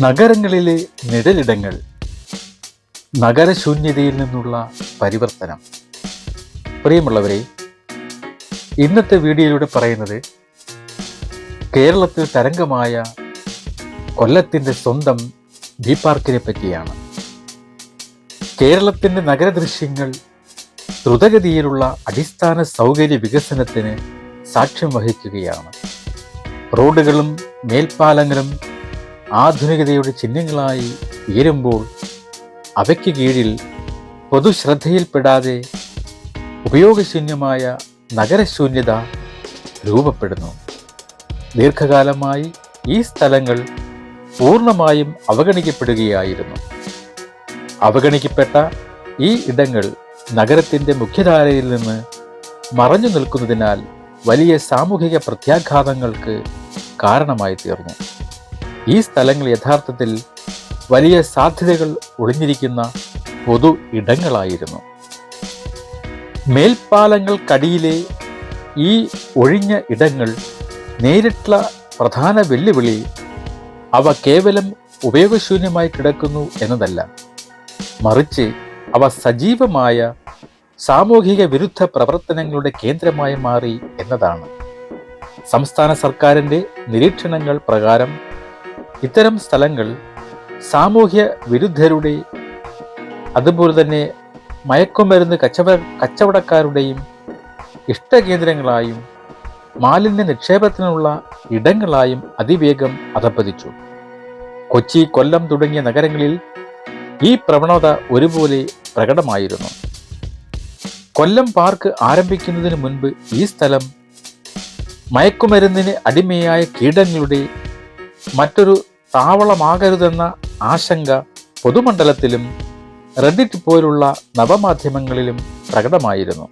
നഗരങ്ങളിലെ നിഴലിടങ്ങൾ, നഗരശൂന്യതയിൽ നിന്നുള്ള പരിവർത്തനം. പ്രിയമുള്ളവരെ, ഇന്നത്തെ വീഡിയോയിലൂടെ പറയുന്നത് കേരളത്തിൽ തരംഗമായ കൊല്ലത്തിൻ്റെ സ്വന്തം ബി പാർക്കിനെ പറ്റിയാണ്. കേരളത്തിൻ്റെ നഗരദൃശ്യങ്ങൾ ദ്രുതഗതിയിലുള്ള അടിസ്ഥാന സൗകര്യ വികസനത്തിന് സാക്ഷ്യം വഹിക്കുകയാണ്. റോഡുകളും മേൽപ്പാലങ്ങളും ആധുനികതയുടെ ചിഹ്നങ്ങളായി ഉയരുമ്പോൾ അവയ്ക്ക് കീഴിൽ പൊതുശ്രദ്ധയിൽപ്പെടാതെ ഉപയോഗശൂന്യമായ നഗരശൂന്യത രൂപപ്പെടുന്നു. ദീർഘകാലമായി ഈ സ്ഥലങ്ങൾ പൂർണ്ണമായും അവഗണിക്കപ്പെടുകയായിരുന്നു. അവഗണിക്കപ്പെട്ട ഈ ഇടങ്ങൾ നഗരത്തിൻ്റെ മുഖ്യധാരയിൽ നിന്ന് മറഞ്ഞു നിൽക്കുന്നതിനാൽ വലിയ സാമൂഹിക പ്രത്യാഘാതങ്ങൾക്ക് കാരണമായി തീർന്നു. ഈ സ്ഥലങ്ങൾ യഥാർത്ഥത്തിൽ വലിയ സാധ്യതകൾ ഒളിഞ്ഞിരിക്കുന്ന പൊതു ഇടങ്ങളായിരുന്നു. മേൽപ്പാലങ്ങൾക്കടിയിലെ ഈ ഒഴിഞ്ഞ ഇടങ്ങൾ നേരിട്ടുള്ള പ്രധാന വെല്ലുവിളി അവ കേവലം ഉപയോഗശൂന്യമായി കിടക്കുന്നു എന്നതല്ല, മറിച്ച് അവ സജീവമായ സാമൂഹിക വിരുദ്ധ പ്രവർത്തനങ്ങളുടെ കേന്ദ്രമായി മാറി എന്നതാണ്. സംസ്ഥാന സർക്കാരിൻ്റെ നിരീക്ഷണങ്ങൾ പ്രകാരം ഇത്തരം സ്ഥലങ്ങൾ സാമൂഹ്യ വിരുദ്ധരുടെ, അതുപോലെ തന്നെ മയക്കുമരുന്ന് കച്ചവടക്കാരുടെയും ഇഷ്ടകേന്ദ്രങ്ങളായും മാലിന്യ നിക്ഷേപത്തിനുള്ള ഇടങ്ങളായും അതിവേഗം അധപ്പതിച്ചു. കൊച്ചി, കൊല്ലം തുടങ്ങിയ നഗരങ്ങളിൽ ഈ പ്രവണത ഒരുപോലെ പ്രകടമായിരുന്നു. കൊല്ലം പാർക്ക് ആരംഭിക്കുന്നതിന് മുൻപ് ഈ സ്ഥലം മയക്കുമരുന്നിന് അടിമയായ കീടങ്ങളുടെ മറ്റൊരു താവളമാകരുതെന്ന ആശങ്ക പൊതുമണ്ഡലത്തിലും റെഡിറ്റ് പോലുള്ള നവമാധ്യമങ്ങളിലും പ്രകടമായിരുന്നു.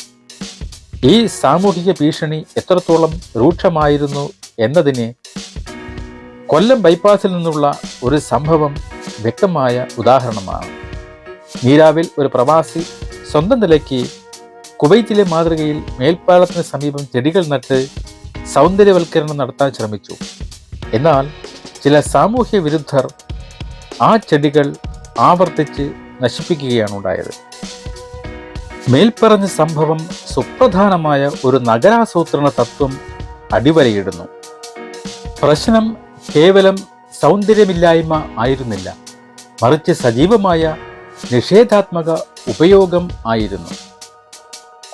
ഈ സാമൂഹിക ഭീഷണി എത്രത്തോളം രൂക്ഷമായിരുന്നു എന്നതിന് കൊല്ലം ബൈപ്പാസിൽ നിന്നുള്ള ഒരു സംഭവം വ്യക്തമായ ഉദാഹരണമാണ്. നീരാവിൽ ഒരു പ്രവാസി സ്വന്തം നിലയ്ക്ക് കുവൈറ്റിലെ മാതൃകയിൽ മേൽപ്പാലത്തിന് സമീപം ചെടികൾ നട്ട് സൗന്ദര്യവൽക്കരണം നടത്താൻ ശ്രമിച്ചു. എന്നാൽ ചില സാമൂഹ്യ വിരുദ്ധർ ആ ചെടികൾ ആവർത്തിച്ച് നശിപ്പിക്കുകയാണ് ഉണ്ടായത്. മേൽപ്പറഞ്ഞ സംഭവം സുപ്രധാനമായ ഒരു നഗരാസൂത്രണ തത്വം അടിവരയിടുന്നു. പ്രശ്നം കേവലം സൗന്ദര്യമില്ലായ്മ ആയിരുന്നില്ല, മറിച്ച് സജീവമായ നിഷേധാത്മക ഉപയോഗം ആയിരുന്നു.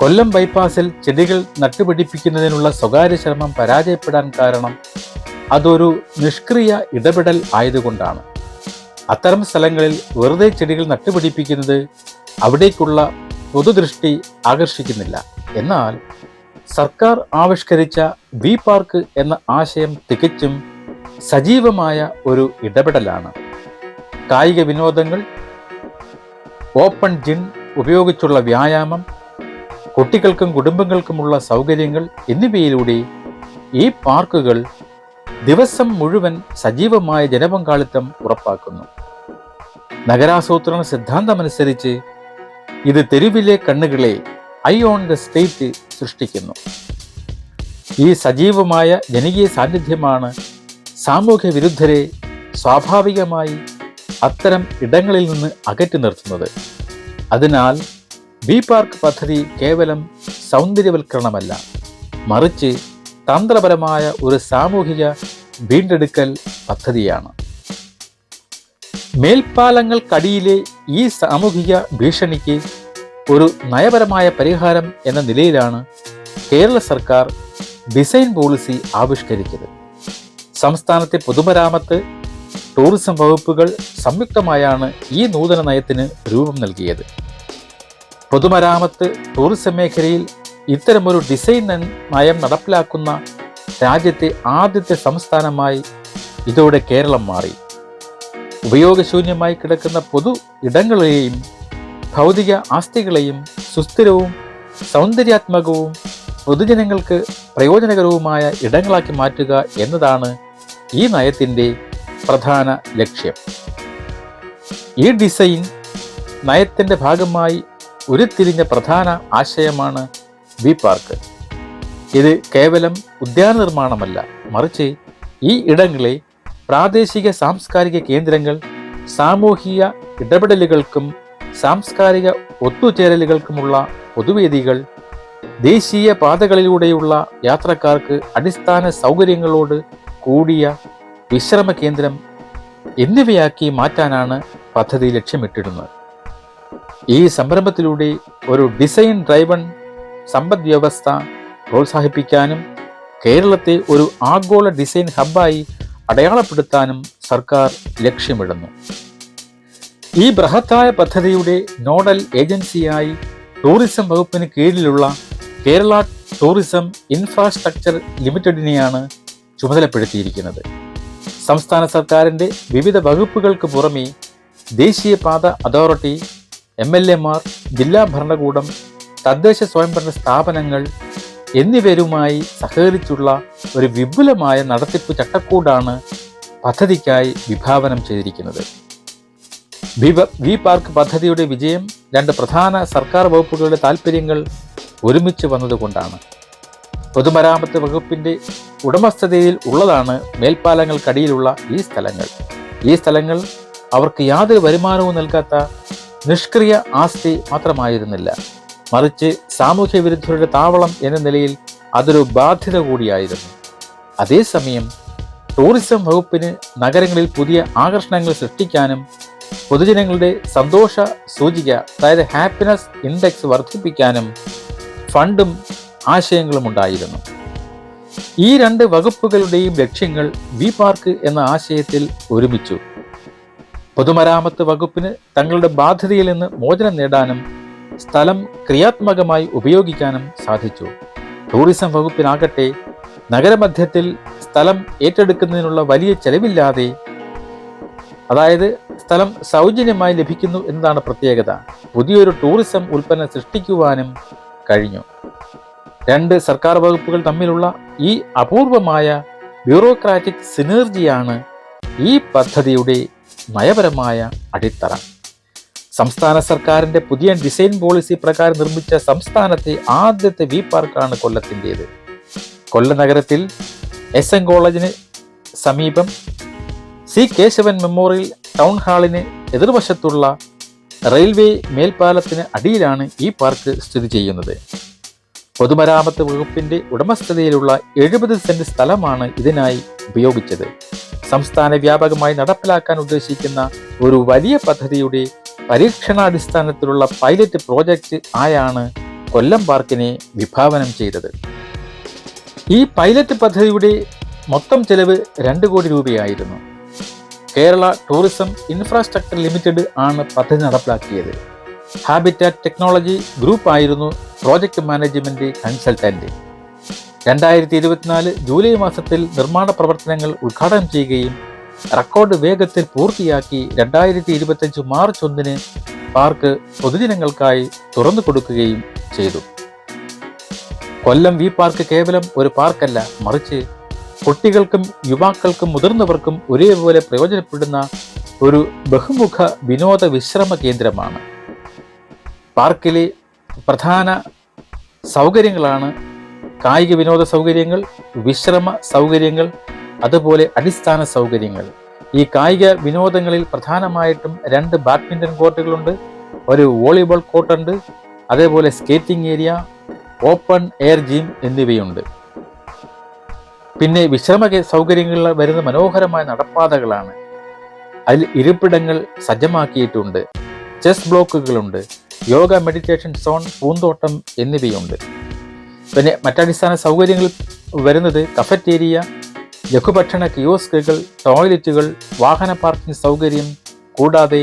കൊല്ലം ബൈപ്പാസിൽ ചെടികൾ നട്ടുപിടിപ്പിക്കുന്നതിനുള്ള സ്വകാര്യ ശ്രമം പരാജയപ്പെടാൻ കാരണം അതൊരു നിഷ്ക്രിയ ഇടപെടൽ ആയതുകൊണ്ടാണ്. അത്തരം സ്ഥലങ്ങളിൽ വെറുതെ ചെടികൾ നട്ടുപിടിപ്പിക്കുന്നത് അവിടേക്കുള്ള പൊതുദൃഷ്ടി ആകർഷിക്കുന്നില്ല. എന്നാൽ സർക്കാർ ആവിഷ്കരിച്ച ബി പാർക്ക് എന്ന ആശയം തികച്ചും സജീവമായ ഒരു ഇടപെടലാണ്. കായിക വിനോദങ്ങൾ, ഓപ്പൺ ജിം ഉപയോഗിച്ചുള്ള വ്യായാമം, കുട്ടികൾക്കും കുടുംബങ്ങൾക്കുമുള്ള സൗകര്യങ്ങൾ എന്നിവയിലൂടെ ഈ പാർക്കുകൾ ദിവസം മുഴുവൻ സജീവമായ ജനപങ്കാളിത്തം ഉറപ്പാക്കുന്നു. നഗരാസൂത്രണ സിദ്ധാന്തമനുസരിച്ച് ഇത് തെരുവിലെ കണ്ണുകളെ, ഐ ഓൺ ദ സ്ട്രീറ്റ് സൃഷ്ടിക്കുന്നു. ഈ സജീവമായ ജനകീയ സാന്നിധ്യമാണ് സാമൂഹ്യ വിരുദ്ധരെ സ്വാഭാവികമായി അത്തരം ഇടങ്ങളിൽ നിന്ന് അകറ്റി നിർത്തുന്നത്. അതിനാൽ ബി പാർക്ക് പദ്ധതി കേവലം സൗന്ദര്യവൽക്കരണമല്ല, മറിച്ച് തന്ത്രപരമായ ഒരു സാമൂഹിക വീണ്ടെടുക്കൽ പദ്ധതിയാണ്. മേൽപ്പാലങ്ങൾക്കടിയിലെ ഈ സാമൂഹിക ഭീഷണിക്ക് ഒരു നയപരമായ പരിഹാരം എന്ന നിലയിലാണ് കേരള സർക്കാർ ഡിസൈൻ പോളിസി ആവിഷ്കരിച്ചത്. സംസ്ഥാനത്തെ പൊതുമരാമത്ത്, ടൂറിസം വകുപ്പുകൾ സംയുക്തമായാണ് ഈ നൂതന നയത്തിന് രൂപം നൽകിയത്. പൊതുമരാമത്ത്, ടൂറിസം മേഖലയിൽ ഇത്തരമൊരു ഡിസൈൻ നയം നടപ്പിലാക്കുന്ന രാജ്യത്തെ ആദ്യത്തെ സംസ്ഥാനമായി ഇതോടെ കേരളം മാറി. ഉപയോഗശൂന്യമായി കിടക്കുന്ന പൊതു ഇടങ്ങളെയും ഭൗതിക ആസ്തികളെയും സുസ്ഥിരവും സൗന്ദര്യാത്മകവും പൊതുജനങ്ങൾക്ക് പ്രയോജനകരവുമായ ഇടങ്ങളാക്കി മാറ്റുക എന്നതാണ് ഈ നയത്തിൻ്റെ പ്രധാന ലക്ഷ്യം. ഈ ഡിസൈൻ നയത്തിൻ്റെ ഭാഗമായി ഉരുത്തിരിഞ്ഞ പ്രധാന ആശയമാണ് ബി പാർക്ക്. ഇത് കേവലം ഉദ്യാന നിർമ്മാണമല്ല, മറിച്ച് ഈ ഇടങ്ങളെ പ്രാദേശിക സാംസ്കാരിക കേന്ദ്രങ്ങൾ, സാമൂഹിക ഇടപെടലുകൾക്കും സാംസ്കാരിക ഒത്തുചേരലുകൾക്കുമുള്ള പൊതുവേദികൾ, ദേശീയ പാതകളിലൂടെയുള്ള യാത്രക്കാർക്ക് അടിസ്ഥാന സൗകര്യങ്ങളോട് കൂടിയ വിശ്രമ കേന്ദ്രം എന്നിവയാക്കി മാറ്റാനാണ് പദ്ധതി ലക്ഷ്യമിട്ടിരുന്നത്. ഈ സംരംഭത്തിലൂടെ ഒരു ഡിസൈൻ ഡ്രൈവൺ സമ്പദ് വ്യവസ്ഥ പ്രോത്സാഹിപ്പിക്കാനും കേരളത്തെ ഒരു ആഗോള ഡിസൈൻ ഹബ്ബായി അടയാളപ്പെടുത്താനും സർക്കാർ ലക്ഷ്യമിടുന്നു. ഈ ബൃഹത്തായ പദ്ധതിയുടെ നോഡൽ ഏജൻസിയായി ടൂറിസം വകുപ്പിന് കീഴിലുള്ള കേരള ടൂറിസം ഇൻഫ്രാസ്ട്രക്ചർ ലിമിറ്റഡിനെയാണ് ചുമതലപ്പെടുത്തിയിരിക്കുന്നത്. സംസ്ഥാന സർക്കാരിൻ്റെ വിവിധ വകുപ്പുകൾക്ക് പുറമെ ദേശീയപാത അതോറിറ്റി, MLAമാർ, ജില്ലാ ഭരണകൂടം, തദ്ദേശ സ്വയംഭരണ സ്ഥാപനങ്ങൾ എന്നിവരുമായി സഹകരിച്ചുള്ള ഒരു വിപുലമായ നടത്തിപ്പ് ചട്ടക്കൂടാണ് പദ്ധതിക്കായി വിഭാവനം ചെയ്തിരിക്കുന്നത്. വി പാർക്ക് പദ്ധതിയുടെ വിജയം രണ്ട് പ്രധാന സർക്കാർ വകുപ്പുകളുടെ താൽപ്പര്യങ്ങൾ ഒരുമിച്ച് വന്നതുകൊണ്ടാണ്. പൊതുമരാമത്ത് വകുപ്പിൻ്റെ ഉടമസ്ഥതയിൽ ഉള്ളതാണ് മേൽപ്പാലങ്ങൾക്കടിയിലുള്ള ഈ സ്ഥലങ്ങൾ അവർക്ക് യാതൊരു വരുമാനവും നൽകാത്ത നിഷ്ക്രിയ ആസ്തി മാത്രമായിരുന്നില്ല, മറിച്ച് സാമൂഹ്യ വിരുദ്ധരുടെ താവളം എന്ന നിലയിൽ അതൊരു ബാധ്യത കൂടിയായിരുന്നു. അതേസമയം ടൂറിസം വകുപ്പിന് നഗരങ്ങളിൽ പുതിയ ആകർഷണങ്ങൾ സൃഷ്ടിക്കാനും പൊതുജനങ്ങളുടെ സന്തോഷ സൂചിക, അതായത് ഹാപ്പിനെസ് ഇൻഡെക്സ് വർദ്ധിപ്പിക്കാനും ഫണ്ടും ആശയങ്ങളും ഉണ്ടായിരുന്നു. ഈ രണ്ട് വകുപ്പുകളുടെയും ലക്ഷ്യങ്ങൾ വി പാർക്ക് എന്ന ആശയത്തിൽ ഒരുമിച്ചു. പൊതുമരാമത്ത് വകുപ്പിന് തങ്ങളുടെ ബാധ്യതയിൽ നിന്ന് മോചനം നേടാനും സ്ഥലം ക്രിയാത്മകമായി ഉപയോഗിക്കാനും സാധിച്ചു. ടൂറിസം വകുപ്പിനാകട്ടെ നഗരമധ്യത്തിൽ സ്ഥലം ഏറ്റെടുക്കുന്നതിനുള്ള വലിയ ചെലവില്ലാതെ, അതായത് സ്ഥലം സൗജന്യമായി ലഭിക്കുന്നു എന്നതാണ് പ്രത്യേകത, പുതിയൊരു ടൂറിസം ഉൽപ്പന്നം സൃഷ്ടിക്കുവാനും കഴിഞ്ഞു. രണ്ട് സർക്കാർ വകുപ്പുകൾ തമ്മിലുള്ള ഈ അപൂർവമായ ബ്യൂറോക്രാറ്റിക് സിനർജിയാണ് ഈ പദ്ധതിയുടെ നയപരമായ അടിത്തറ. സംസ്ഥാന സർക്കാരിൻ്റെ പുതിയ ഡിസൈൻ പോളിസി പ്രകാരം നിർമ്മിച്ച സംസ്ഥാനത്തെ ആദ്യത്തെ വി പാർക്കാണ് കൊല്ലത്തിൻ്റേത്. കൊല്ലം നഗരത്തിൽ SM കോളേജിന് സമീപം C കേശവൻ മെമ്മോറിയൽ ടൗൺ ഹാളിന് എതിർവശത്തുള്ള റെയിൽവേ മേൽപ്പാലത്തിന് അടിയിലാണ് ഈ പാർക്ക് സ്ഥിതി ചെയ്യുന്നത്. പൊതുമരാമത്ത് വകുപ്പിന്റെ ഉടമസ്ഥതയിലുള്ള 70 സെന്റ് സ്ഥലമാണ് ഇതിനായി ഉപയോഗിച്ചത്. സംസ്ഥാന വ്യാപകമായി നടപ്പിലാക്കാൻ ഉദ്ദേശിക്കുന്ന ഒരു വലിയ പദ്ധതിയുടെ പരീക്ഷണാടിസ്ഥാനത്തിലുള്ള പൈലറ്റ് പ്രോജക്റ്റ് ആയാണ് കൊല്ലം പാർക്കിനെ വിഭാവനം ചെയ്തത്. ഈ പൈലറ്റ് പദ്ധതിയുടെ മൊത്തം ചെലവ് 2 കോടി രൂപയായിരുന്നു. കേരള ടൂറിസം ഇൻഫ്രാസ്ട്രക്ചർ ലിമിറ്റഡ് ആണ് പദ്ധതി നടപ്പിലാക്കിയത്. ഹാബിറ്റാറ്റ് ടെക്നോളജി ഗ്രൂപ്പ് ആയിരുന്നു പ്രോജക്റ്റ് മാനേജ്മെന്റ് കൺസൾട്ടന്റ്. 2024 ജൂലൈ മാസത്തിൽ നിർമ്മാണ പ്രവർത്തനങ്ങൾ ഉദ്ഘാടനം ചെയ്യുകയും റെക്കോർഡ് വേഗത്തിൽ പൂർത്തിയാക്കി 2025 മാർച്ച് 1 പാർക്ക് പൊതുജനങ്ങൾക്കായി തുറന്നു കൊടുക്കുകയും ചെയ്തു. കൊല്ലം വി പാർക്ക് കേവലം ഒരു പാർക്കല്ല, മറിച്ച് കുട്ടികൾക്കും യുവാക്കൾക്കും മുതിർന്നവർക്കും ഒരേപോലെ പ്രയോജനപ്പെടുന്ന ഒരു ബഹുമുഖ വിനോദ വിശ്രമ കേന്ദ്രമാണ്. പാർക്കിലെ പ്രധാന സൗകര്യങ്ങളാണ് കായിക വിനോദ സൗകര്യങ്ങൾ, വിശ്രമ സൗകര്യങ്ങൾ, അതുപോലെ അടിസ്ഥാന സൗകര്യങ്ങൾ. ഈ കായിക വിനോദങ്ങളിൽ പ്രധാനമായിട്ടും 2 ബാഡ്മിൻ്റൺ കോർട്ടുകളുണ്ട്, ഒരു വോളിബോൾ കോർട്ടുണ്ട്, അതേപോലെ skating area, open air gym എന്നിവയുണ്ട്. പിന്നെ വിശ്രമ സൗകര്യങ്ങളിൽ വരുന്ന മനോഹരമായ നടപ്പാതകളാണ്. അതിൽ ഇരിപ്പിടങ്ങൾ സജ്ജമാക്കിയിട്ടുണ്ട്, ചെസ് ബ്ലോക്കുകളുണ്ട്, യോഗ മെഡിറ്റേഷൻ സോൺ, പൂന്തോട്ടം എന്നിവയുണ്ട്. പിന്നെ മറ്റടിസ്ഥാന സൗകര്യങ്ങൾ വരുന്നത് കഫറ്റേരിയ, ലഘുഭക്ഷണ കിയോസ്കുകൾ, ടോയ്ലറ്റുകൾ, വാഹന പാർക്കിംഗ് സൗകര്യം, കൂടാതെ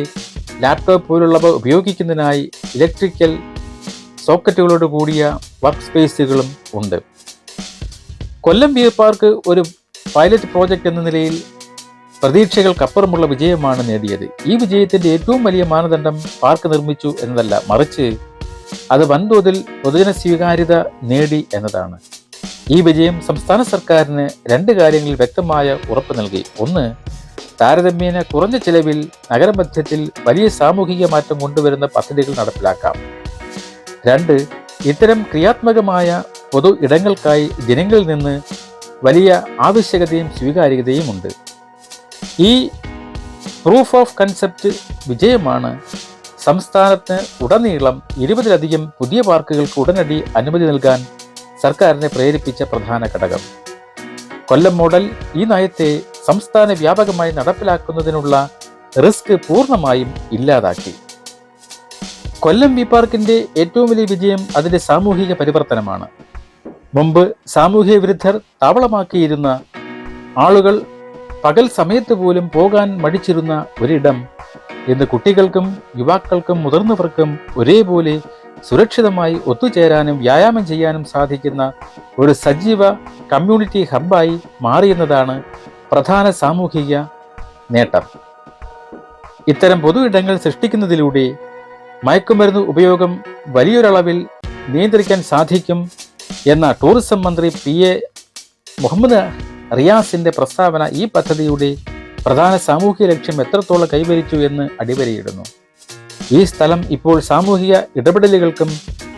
ലാപ്ടോപ്പ് പോലുള്ളവ ഉപയോഗിക്കുന്നതിനായി ഇലക്ട്രിക്കൽ സോക്കറ്റുകളോട് കൂടിയ വർക്ക് സ്പേസുകളും ഉണ്ട്. കൊല്ലം വി പാർക്ക് ഒരു പൈലറ്റ് പ്രോജക്റ്റ് എന്ന നിലയിൽ പ്രതീക്ഷകൾക്കപ്പുറമുള്ള വിജയമാണ് നേടിയത്. ഈ വിജയത്തിന്റെ ഏറ്റവും വലിയ മാനദണ്ഡം പാർക്ക് നിർമ്മിച്ചു എന്നതല്ല, മറിച്ച് അത് വൻതോതിൽ പൊതുജന സ്വീകാര്യത നേടി എന്നതാണ്. ഈ വിജയം സംസ്ഥാന സർക്കാരിന് 2 കാര്യങ്ങളിൽ വ്യക്തമായ ഉറപ്പ് നൽകി. ഒന്ന്, താരതമ്യേന കുറഞ്ഞ ചെലവിൽ നഗരമധ്യത്തിൽ വലിയ സാമൂഹിക മാറ്റം കൊണ്ടുവരുന്ന പദ്ധതികൾ നടപ്പിലാക്കാം. 2, ഇത്തരം ക്രിയാത്മകമായ പൊതു ഇടങ്ങൾക്കായി ജനങ്ങളിൽ നിന്ന് വലിയ ആവശ്യകതയും സ്വീകാര്യതയും ഉണ്ട്. ഈ പ്രൂഫ് ഓഫ് കൺസെപ്റ്റ് വിജയമാണ് സംസ്ഥാനത്തിന് ഉടനീളം 20-ലധികം പുതിയ പാർക്കുകൾക്ക് ഉടനടി അനുമതി നൽകാൻ സർക്കാരിനെ പ്രേരിപ്പിച്ച പ്രധാന ഘടകം. കൊല്ലം മോഡൽ ഈ നയത്തെ സംസ്ഥാന വ്യാപകമായി നടപ്പിലാക്കുന്നതിനുള്ള റിസ്ക് പൂർണ്ണമായും ഇല്ലാതാക്കി. കൊല്ലം വി പാർക്കിന്റെ ഏറ്റവും വലിയ വിജയം അതിന്റെ സാമൂഹിക പരിവർത്തനമാണ്. മുമ്പ് സാമൂഹിക വിരുദ്ധർ താവളമാക്കിയിരുന്ന, ആളുകൾ പകൽ സമയത്ത് പോലും പോകാൻ മടിച്ചിരുന്ന ഒരിടം ഇന്ന് കുട്ടികൾക്കും യുവാക്കൾക്കും മുതിർന്നവർക്കും ഒരേപോലെ സുരക്ഷിതമായി ഒത്തുചേരാനും വ്യായാമം ചെയ്യാനും സാധിക്കുന്ന ഒരു സജീവ കമ്മ്യൂണിറ്റി ഹബ്ബായി മാറിയെന്നതാണ് പ്രധാന സാമൂഹിക നേട്ടം. ഇത്തരം പൊതു ഇടങ്ങൾ സൃഷ്ടിക്കുന്നതിലൂടെ മയക്കുമരുന്ന് ഉപയോഗം വലിയൊരളവിൽ നിയന്ത്രിക്കാൻ സാധിക്കും എന്ന ടൂറിസം മന്ത്രി PA മുഹമ്മദ് റിയാസിന്റെ പ്രസ്താവന ഈ പദ്ധതിയുടെ പ്രധാന സാമൂഹിക ലക്ഷ്യം എത്രത്തോളം കൈവരിച്ചു എന്ന് അടിവരയിടുന്നു. ഈ സ്ഥലം ഇപ്പോൾ സാമൂഹിക ഇടപെടലുകൾക്കും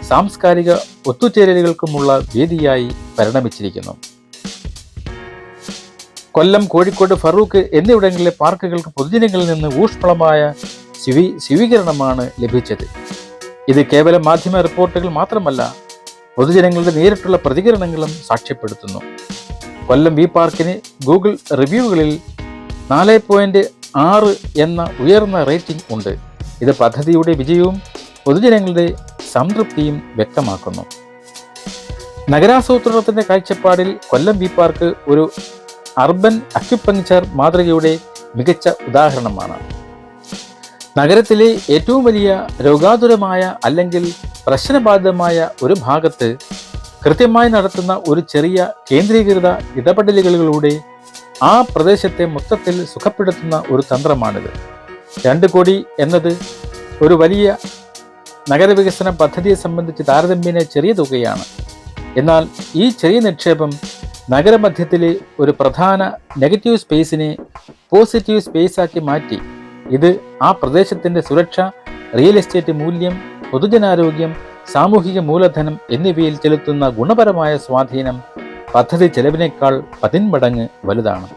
സാംസ്കാരിക ഒത്തുചേരലുകൾക്കുമുള്ള വേദിയായി പരിണമിച്ചിരിക്കുന്നു. കൊല്ലം, കോഴിക്കോട്, ഫറൂഖ് എന്നിവിടങ്ങളിലെ പാർക്കുകൾക്ക് പൊതുജനങ്ങളിൽ നിന്ന് ഊഷ്മളമായ സ്വീകരണമാണ് ലഭിച്ചത്. ഇത് കേവലം മാധ്യമ റിപ്പോർട്ടുകൾ മാത്രമല്ല, പൊതുജനങ്ങളുടെ നേരിട്ടുള്ള പ്രതികരണങ്ങളും സാക്ഷ്യപ്പെടുത്തുന്നു. കൊല്ലം വി പാർക്കിന് ഗൂഗിൾ റിവ്യൂകളിൽ 4.6 എന്ന ഉയർന്ന റേറ്റിംഗ് ഉണ്ട്. ഇത് പദ്ധതിയുടെ വിജയവും പൊതുജനങ്ങളുടെ സംതൃപ്തിയും വ്യക്തമാക്കുന്നു. നഗരാസൂത്രണത്തിന്റെ കാഴ്ചപ്പാടിൽ കൊല്ലം വി പാർക്ക് ഒരു അർബൻ അക്യുപങ്ചർ മാതൃകയുടെ മികച്ച ഉദാഹരണമാണ്. നഗരത്തിലെ ഏറ്റവും വലിയ രോഗാതുരമായ അല്ലെങ്കിൽ പ്രശ്നബാധിതമായ ഒരു ഭാഗത്ത് കൃത്യമായി നടത്തുന്ന ഒരു ചെറിയ കേന്ദ്രീകൃത ഇടപെടലുകളിലൂടെ ആ പ്രദേശത്തെ മൊത്തത്തിൽ സുഖപ്പെടുത്തുന്ന ഒരു തന്ത്രമാണിത്. 2 കോടി എന്നത് ഒരു വലിയ നഗരവികസന പദ്ധതിയെ സംബന്ധിച്ച് താരതമ്യേന ചെറിയ തുകയാണ്. എന്നാൽ ഈ ചെറിയ നിക്ഷേപം നഗരമധ്യത്തിലെ ഒരു പ്രധാന നെഗറ്റീവ് സ്പേസിനെ പോസിറ്റീവ് സ്പേസാക്കി മാറ്റി. ഇത് ആ പ്രദേശത്തിൻ്റെ സുരക്ഷ, റിയൽ എസ്റ്റേറ്റ് മൂല്യം, പൊതുജനാരോഗ്യം, സാമൂഹിക മൂലധനം എന്നിവയിൽ ചെലുത്തുന്ന ഗുണപരമായ സ്വാധീനം പദ്ധതി ചെലവിനേക്കാൾ 10 മടങ്ങ് വലുതാണ്.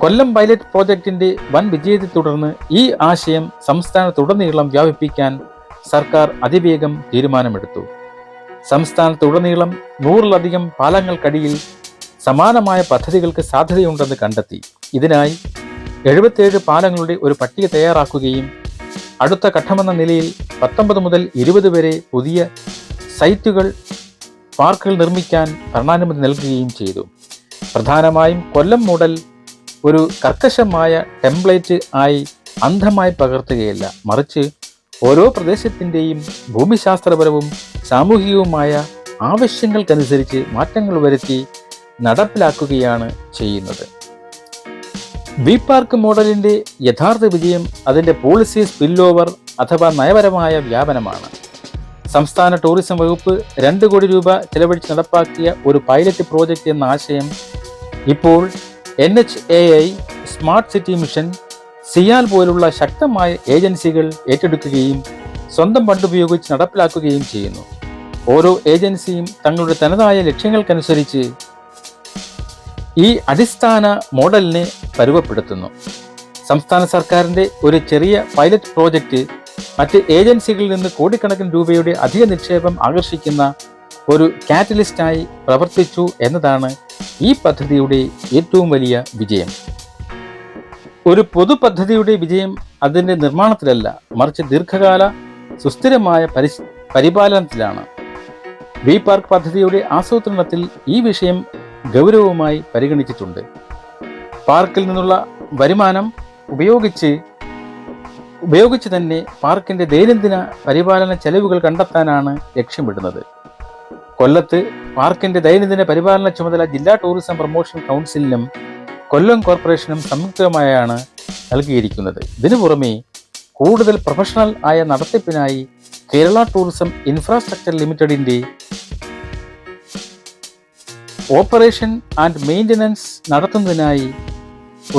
കൊല്ലം പൈലറ്റ് പ്രോജക്റ്റിന്റെ വൻ വിജയത്തെ തുടർന്ന് ഈ ആശയം സംസ്ഥാനത്തുടനീളം വ്യാപിപ്പിക്കാൻ സർക്കാർ അതിവേഗം തീരുമാനമെടുത്തു. സംസ്ഥാനത്തുടനീളം 100-ലധികം പാലങ്ങൾക്കടിയിൽ സമാനമായ പദ്ധതികൾക്ക് സാധ്യതയുണ്ടെന്ന് കണ്ടെത്തി. ഇതിനായി 77 പാലങ്ങളുടെ ഒരു പട്ടിക തയ്യാറാക്കുകയും അടുത്ത ഘട്ടമെന്ന നിലയിൽ 19 മുതൽ 20 വരെ പുതിയ സൈറ്റുകൾ, പാർക്കുകൾ നിർമ്മിക്കാൻ ഭരണാനുമതി നൽകുകയും ചെയ്തു. പ്രധാനമായും കൊല്ലം മോഡൽ ഒരു കർക്കശമായ ടെംപ്ലേറ്റ് ആയി അന്ധമായി പകർത്തുകയല്ല, മറിച്ച് ഓരോ പ്രദേശത്തിൻ്റെയും ഭൂമിശാസ്ത്രപരവും സാമൂഹികവുമായ ആവശ്യങ്ങൾക്കനുസരിച്ച് മാറ്റങ്ങൾ വരുത്തി നടപ്പിലാക്കുകയാണ് ചെയ്യുന്നത്. വി പാർക്ക് മോഡലിന്റെ യഥാർത്ഥ വിജയം അതിന്റെ പോളിസി സ്പിൽ ഓവർ അഥവാ നയപരമായ വ്യാപനമാണ്. സംസ്ഥാന ടൂറിസം വകുപ്പ് 2 കോടി രൂപ ചെലവഴിച്ച് നടപ്പാക്കിയ ഒരു പൈലറ്റ് പ്രോജക്റ്റ് എന്ന ആശയം ഇപ്പോൾ NHAI, smart city mission, CIAL പോലുള്ള ശക്തമായ ഏജൻസികൾ ഏറ്റെടുക്കുകയും സ്വന്തം ഫണ്ട് ഉപയോഗിച്ച് നടപ്പിലാക്കുകയും ചെയ്യുന്നു. ഓരോ ഏജൻസിയും തങ്ങളുടെ തനതായ ലക്ഷ്യങ്ങൾക്കനുസരിച്ച് ഈ അടിസ്ഥാന മോഡലിനെ പരുവപ്പെടുത്തുന്നു. സംസ്ഥാന സർക്കാരിൻ്റെ ഒരു ചെറിയ പൈലറ്റ് പ്രോജക്റ്റ് മറ്റ് ഏജൻസികളിൽ നിന്ന് കോടിക്കണക്കിന് രൂപയുടെ അധിക നിക്ഷേപം ആകർഷിക്കുന്ന ഒരു കാറ്റലിസ്റ്റായി പ്രവർത്തിച്ചു എന്നതാണ് ഈ പദ്ധതിയുടെ ഏറ്റവും വലിയ വിജയം. ഒരു പൊതു പദ്ധതിയുടെ വിജയം അതിൻ്റെ നിർമ്മാണത്തിലല്ല, മറിച്ച് ദീർഘകാല സുസ്ഥിരമായ പരിപാലനത്തിലാണ്. വി പാർക്ക് പദ്ധതിയുടെ ആസൂത്രണത്തിൽ ഈ വിഷയം ഗൗരവമായി പരിഗണിച്ചിട്ടുണ്ട്. പാർക്കിൽ നിന്നുള്ള വരുമാനം ഉപയോഗിച്ച് തന്നെ പാർക്കിന്റെ ദൈനംദിന പരിപാലന ചെലവുകൾ കണ്ടെത്താനാണ് ലക്ഷ്യമിടുന്നത്. കൊല്ലത്ത് പാർക്കിന്റെ ദൈനംദിന പരിപാലന ചുമതല ജില്ലാ ടൂറിസം പ്രൊമോഷൻ കൗൺസിലിനും കൊല്ലം കോർപ്പറേഷനും സംയുക്തമായാണ് നൽകിയിരിക്കുന്നത്. ഇതിനു പുറമെ കൂടുതൽ പ്രൊഫഷണൽ ആയ നടത്തിപ്പിനായി കേരള ടൂറിസം ഇൻഫ്രാസ്ട്രക്ചർ ലിമിറ്റഡിന്റെ ഓപ്പറേഷൻ ആൻഡ് മെയിൻ്റനൻസ് നടത്തുന്നതിനായി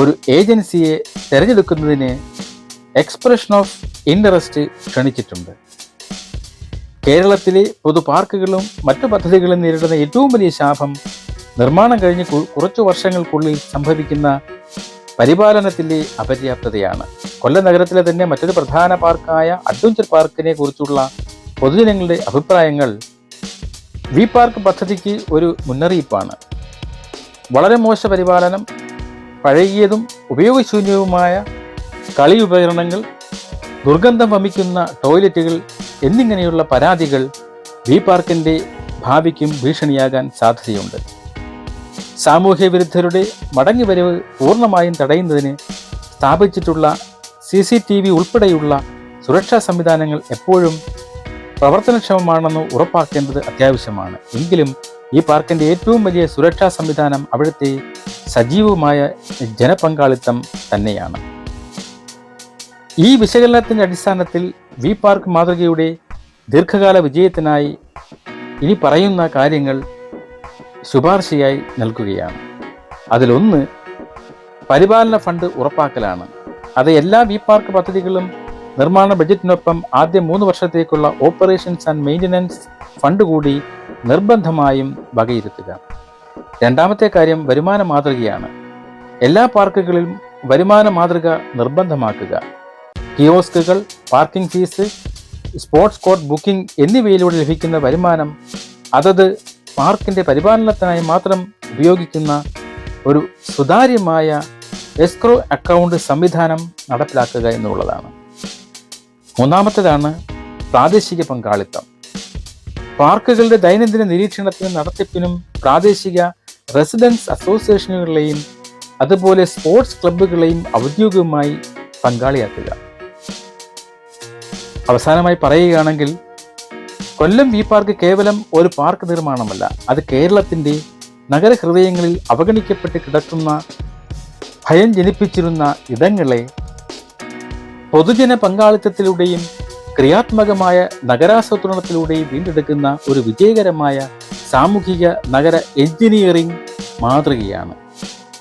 ഒരു ഏജൻസിയെ തിരഞ്ഞെടുക്കുന്നതിന് എക്സ്പ്രഷൻ ഓഫ് ഇൻട്രസ്റ്റ് ക്ഷണിച്ചിട്ടുണ്ട്. കേരളത്തിലെ പൊതു പാർക്കുകളും മറ്റു പദ്ധതികളും നേരിടുന്ന ഏറ്റവും വലിയ ശാപം നിർമ്മാണം കഴിഞ്ഞ് കുറച്ചു വർഷങ്ങൾക്കുള്ളിൽ സംഭവിക്കുന്ന പരിപാലനത്തിലെ അപര്യാപ്തതയാണ്. കൊല്ലം നഗരത്തിലെ തന്നെ മറ്റൊരു പ്രധാന പാർക്കായ അഡ്വഞ്ചർ പാർക്കിനെ കുറിച്ചുള്ള പൊതുജനങ്ങളുടെ അഭിപ്രായങ്ങൾ വി പാർക്ക് പദ്ധതിക്ക് ഒരു മുന്നറിയിപ്പാണ്. വളരെ മോശ പരിപാലനം, പഴകിയതും ഉപയോഗശൂന്യവുമായ കളി ഉപകരണങ്ങൾ, ദുർഗന്ധം വമിക്കുന്ന ടോയ്ലറ്റുകൾ എന്നിങ്ങനെയുള്ള പരാതികൾ വി പാർക്കിൻ്റെ ഭാവിക്കും ഭീഷണിയാകാൻ സാധ്യതയുണ്ട്. സാമൂഹ്യ വിരുദ്ധരുടെ മടങ്ങിവരവ് പൂർണ്ണമായും തടയുന്നതിന് സ്ഥാപിച്ചിട്ടുള്ള CCTV ഉൾപ്പെടെയുള്ള സുരക്ഷാ സംവിധാനങ്ങൾ എപ്പോഴും പ്രവർത്തനക്ഷമമാണെന്ന് ഉറപ്പാക്കേണ്ടത് അത്യാവശ്യമാണ്. എങ്കിലും ഈ പാർക്കിൻ്റെ ഏറ്റവും വലിയ സുരക്ഷാ സംവിധാനം അവിടുത്തെ സജീവമായ ജനപങ്കാളിത്തം തന്നെയാണ്. ഈ വിശകലനത്തിൻ്റെ അടിസ്ഥാനത്തിൽ വി പാർക്ക് മാതൃകയുടെ ദീർഘകാല വിജയത്തിനായി ഇനി പറയുന്ന കാര്യങ്ങൾ ശുപാർശയായി നൽകുകയാണ്. അതിലൊന്ന് പരിപാലന ഫണ്ട് ഉറപ്പാക്കലാണ്. അത് എല്ലാ വി പാർക്ക് പദ്ധതികളും നിർമ്മാണ ബജറ്റിനൊപ്പം ആദ്യ 3 വർഷത്തേക്കുള്ള ഓപ്പറേഷൻസ് ആൻഡ് മെയിൻ്റനൻസ് ഫണ്ട് കൂടി നിർബന്ധമായും വകയിരുത്തുക. രണ്ടാമത്തെ കാര്യം വരുമാന മാതൃകയാണ്. എല്ലാ പാർക്കുകളിലും വരുമാന മാതൃക നിർബന്ധമാക്കുക. കിയോസ്കുകൾ, parking fees, sports court booking എന്നിവയിലൂടെ ലഭിക്കുന്ന വരുമാനം അതത് പാർക്കിൻ്റെ പരിപാലനത്തിനായി മാത്രം ഉപയോഗിക്കുന്ന ഒരു സുതാര്യമായ എസ്ക്രോ അക്കൗണ്ട് സംവിധാനം നടപ്പിലാക്കുക എന്നുള്ളതാണ്. മൂന്നാമത്തേതാണ് പ്രാദേശിക പങ്കാളിത്തം. പാർക്കുകളുടെ ദൈനംദിന നിരീക്ഷണത്തിനും നടത്തിപ്പിനും പ്രാദേശിക റെസിഡൻസ് അസോസിയേഷനുകളെയും അതുപോലെ സ്പോർട്സ് ക്ലബ്ബുകളെയും ഔദ്യോഗികമായി പങ്കാളിയാക്കുക. അവസാനമായി പറയുകയാണെങ്കിൽ, കൊല്ലം വി പാർക്ക് കേവലം ഒരു പാർക്ക് നിർമ്മാണമല്ല. അത് കേരളത്തിൻ്റെ നഗരഹൃദയങ്ങളിൽ അവഗണിക്കപ്പെട്ട് കിടക്കുന്ന, ഭയം ജനിപ്പിച്ചിരുന്ന ഇടങ്ങളെ പൊതുജന പങ്കാളിത്തത്തിലൂടെയും ക്രിയാത്മകമായ നഗരാസൂത്രണത്തിലൂടെയും വീണ്ടെടുക്കുന്ന ഒരു വിജയകരമായ സാമൂഹിക നഗര എഞ്ചിനീയറിംഗ് മാതൃകയാണ്.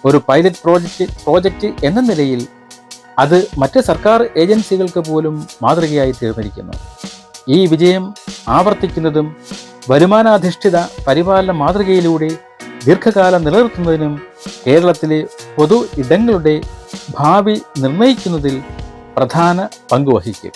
ഒരു പൈലറ്റ് പ്രോജക്റ്റ് എന്ന നിലയിൽ അത് മറ്റ് സർക്കാർ ഏജൻസികൾക്ക് പോലും മാതൃകയായി തീർന്നിരിക്കുന്നു. ഈ വിജയം ആവർത്തിക്കുന്നതും വരുമാനാധിഷ്ഠിത പരിപാലന മാതൃകയിലൂടെ ദീർഘകാലം നിലനിർത്തുന്നതിനും കേരളത്തിലെ പൊതു ഇടങ്ങളുടെ ഭാവി നിർണ്ണയിക്കുന്നതിൽ പ്രധാന പങ്കുവഹിക്കും.